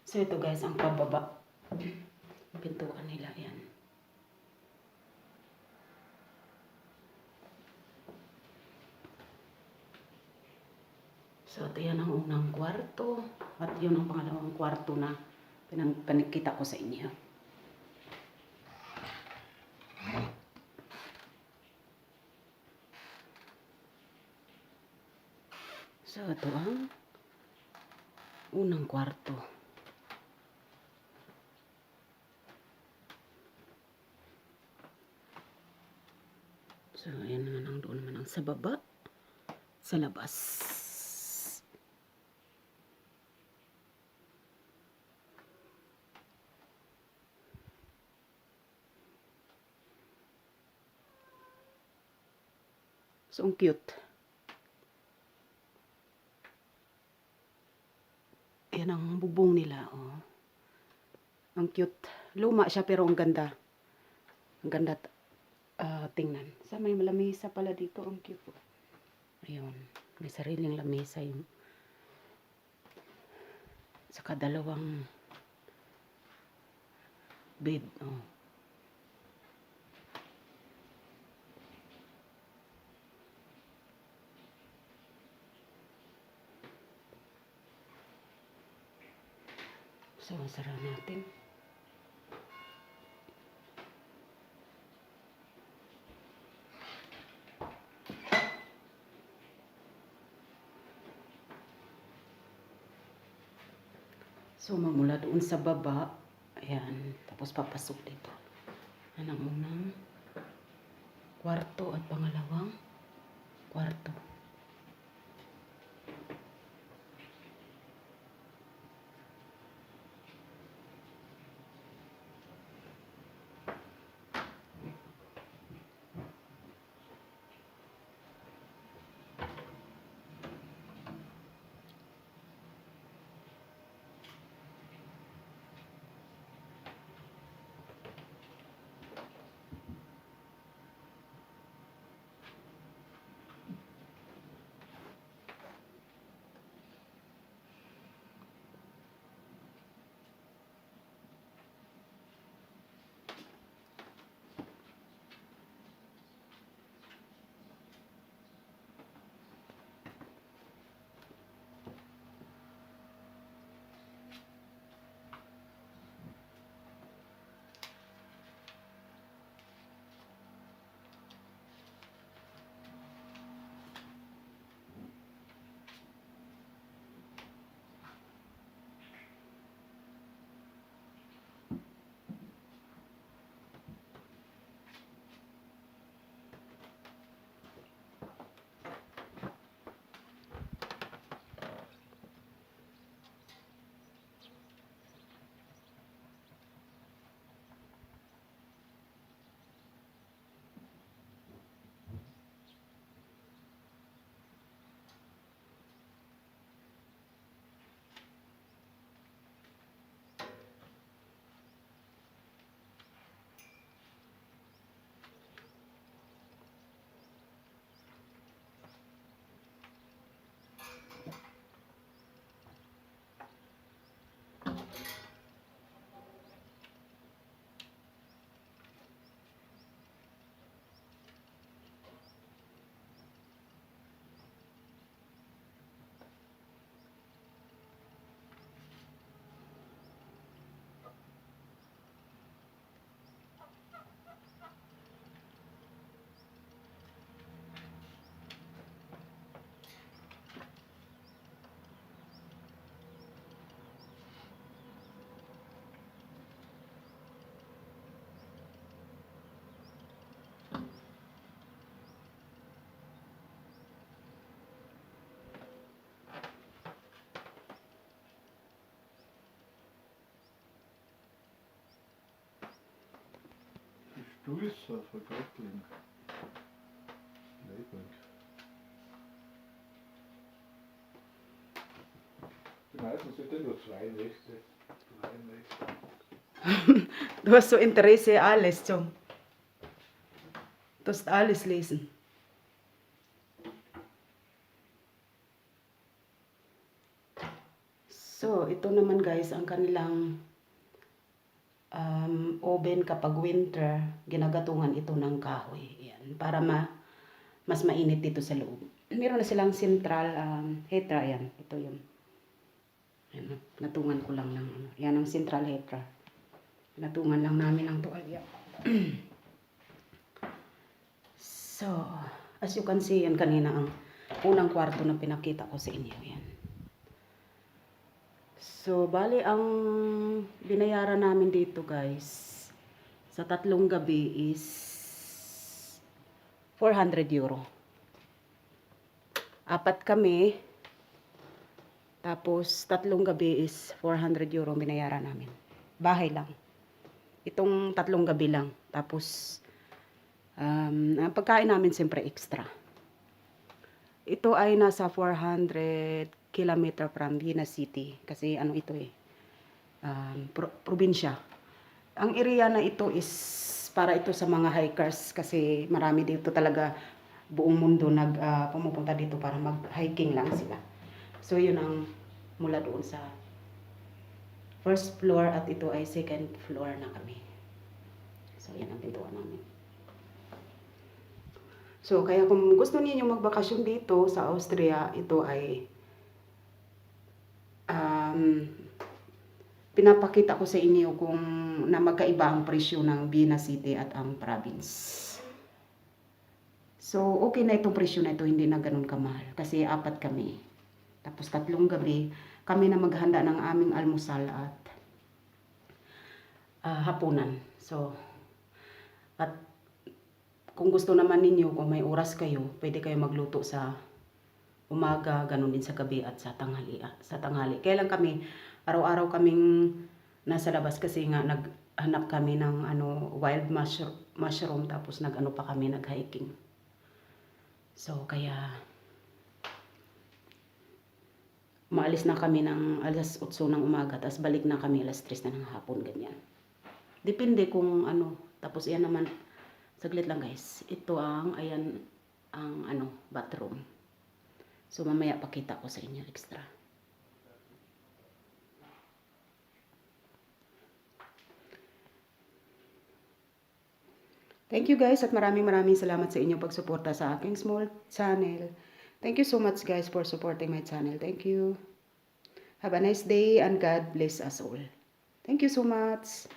So ito guys, ang pababa. Pintuan nila yan. So ito yan ang unang kwarto. At yun ang pangalawang kwarto na panikita ko sa inyo. So ito ang unang kwarto. So ayan naman ang doon naman ang sa baba. Sa labas. So ang cute. Yan ang bubong nila, oh. Ang cute. Luma siya pero ang ganda. Ang ganda tingnan. Sa may lamesa pala dito, ang cute. Oh. Ayun. May sariling lamesa yung saka dalawang bed, oh. So, sara natin. So, magmula doon sa baba, ayan, tapos papasok dito. Yan ang unang kwarto at pangalawang kwarto. Stuhlser von Göttling. Leibwerk. Die meisten sind ja nur 2 Nächte. 3 Nächte. Du hast so Interesse alles, so. Du hast alles lesen. So, ito ito naman guys, ang kanilang oven kapag winter, ginagatungan ito ng kahoy. Ayan, para mas mainit dito sa loob. Meron na silang central heater. Ayan, ito yun. Ayan, natungan ko lang ng ano. Yan ang central heater. Natungan lang namin ng tuwalya. So, as you can see, yan kanina ang unang kwarto na pinakita ko sa inyo. Yan. So, bali ang binayaran namin dito guys, sa 3 gabi is 400 euro. 4 kami, tapos 3 gabi is 400 euro binayaran namin. Bahay lang. Itong 3 gabi lang. Tapos, ang pagkain namin siyempre extra. Ito ay nasa 400 kilometer from Vina City. Kasi ano ito probinsya. Ang area na ito is para ito sa mga hikers. Kasi marami dito talaga buong mundo pumupunta dito para mag-hiking lang sila. So yun ang mula doon sa first floor at ito ay second floor na kami. So yan ang pintuan namin. So kaya kung gusto niyo magbakasyon dito sa Austria, ito ay pinapakita ko sa inyo kung na magkaiba ang presyo ng Vina City at ang province. So okay na itong presyo na ito, hindi na ganun kamahal kasi 4 kami. Tapos 3 gabi kami na maghanda ng aming almusal at hapunan. So at kung gusto naman ninyo, kung may oras kayo, pwede kayo magluto sa umaga, ganun din sa gabi at sa tanghali. Kaya lang kami, araw-araw kaming nasa labas kasi nga naghanap kami ng wild mushroom tapos pa kami nag-hiking. So kaya maalis na kami ng alas 8 ng umaga tapos balik na kami alas 3 na ng hapon, ganyan. Depende kung tapos yan naman. Saglit lang guys. Ito ayan ang bathroom. So mamaya pakita ko sa inyo extra. Thank you guys at maraming salamat sa inyong pagsuporta sa aking small channel. Thank you so much guys for supporting my channel. Thank you. Have a nice day and God bless us all. Thank you so much.